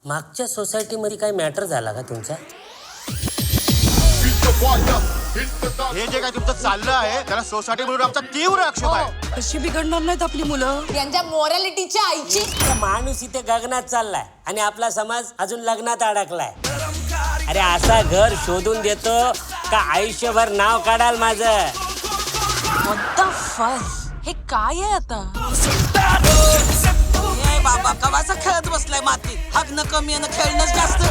मागच्या सोसायटीमध्ये काही मॅटर झाला का तुमचा? हे जे काय तुमचं चाललं आहे त्याला सोसायटी म्हणून आमचा तीव्र आक्षेप आहे. कशी बिघडणार नाहीत आपली मुलं. यांच्या मोरॅलिटीच्या आईची. माणूस इथे गगनात चाललाय आणि आपला समाज अजून लग्नात अडकलाय. अरे असा घर शोधून देतो का आयुष्यभर नाव काढाल माझं. What the fuck? हे काय आहे आता? बाबा कवाचा खेळत बसलाय मातीत. हगणं कमी आणि खेळणंच जास्त.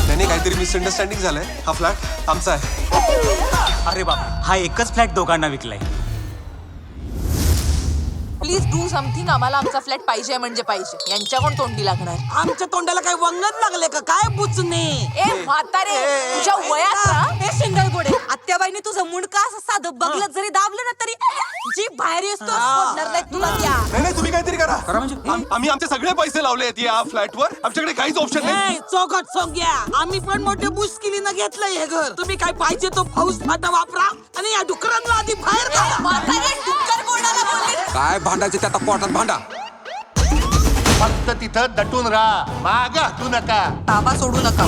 त्याने काहीतरी मिसअंडरस्टँडिंग झालंय. हा फ्लॅट आमचा आहे. अरे बाबा हा एकच फ्लॅट दोघांना विकलाय. Please do something. आम्हाला आमचा फ्लॅट पाहिजे म्हणजे पाहिजे. यांच्या कोण तोंडी लागणार? आमच्या तोंडाला काय वंगण लागले का काय बुचणे? ए म्हातारे तुझ्या वयात ना हे सिंगल गोडे आत्याबाईने तुझं मुंडका असं साधं बघलं जरी दाबलं ना तरी जी बाहेर येतो सोडणार नाही तुला. त्या नाही तुम्ही काहीतरी करा. आम्ही आमचे सगळे पैसे लावले आहेत या फ्लॅटवर. आमच्याकडे काहीच ऑप्शन नाही. चौकट सोंग्या आम्ही पण मोठे मुश्किलीनं घेतलंय हे घर. तुम्ही काय पाहिजे तो पाऊस फाटा वापरा आणि या डुकरांना आधी बाहेर काढा. म्हातारे डुक्कर कोणाला बोलले? काय भांडायचे त्या पोटात भांडा. फक्त तिथं दटून राहा, माग हटू नका. ताबा सोडू नका.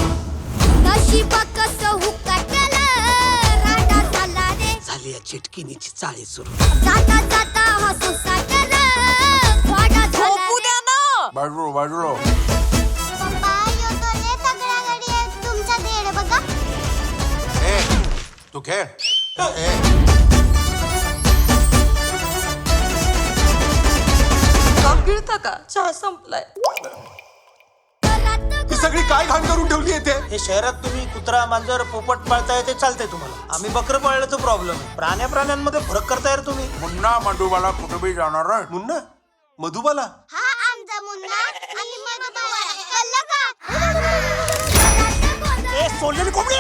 झाली या चिटकिनीची चाळी सुरू. झोपू द्या ना. बाजरो बाजरो तू खेळ. गिळता का? चहा संपलाय. ही सगळी काय घाण करून ठेवली येते. हे शहरात तुम्ही कुत्रा मांजर पोपट पाळताय ते चालतंय तुम्हाला. आम्ही बकरं पाळल्याचा प्रॉब्लेम आहे. प्राण्यांमध्ये फरक करताय रे तुम्ही. मुन्ना मांडूबाला कुठे बी जाणार आहे. मुन्ना मधुबाला हा आमचा मुन्ना आणि मधुबाला. कळलं का? ए सोडलेली कोंबडी.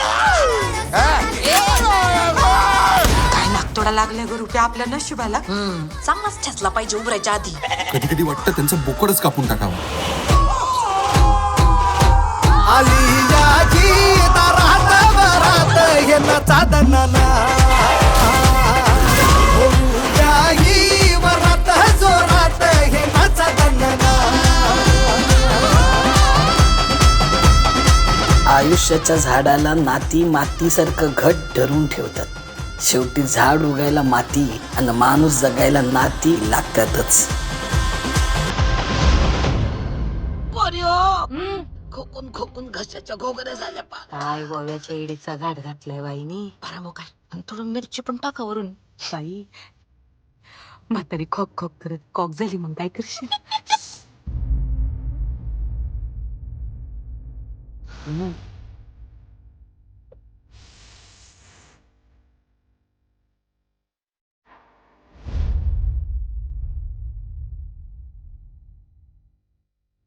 काय नागतोडा लागल्या ग रुपया आपल्या नशिबाला. चांगलाच ठेचला पाहिजे उभरायच्या आधी. कधी कधी वाटतं त्यांचं बोकडच कापून टाकावं. आयुष्याच्या झाडाला नाती मातीसारखं घट धरून ठेवतात. शेवटी झाड उगायला माती आणि माणूस जगायला नाती लागतातच. खोकून खोकून घशाच्या घोगऱ्या झाल्या. काय गोव्याच्या इडीचा घाट घातलाय बाईनी. बरा मोकार आणि थोडं मिरची पण टाका वरून. बाई म्हातारी खोक खोक करत कॉक झाली मग काय करशील?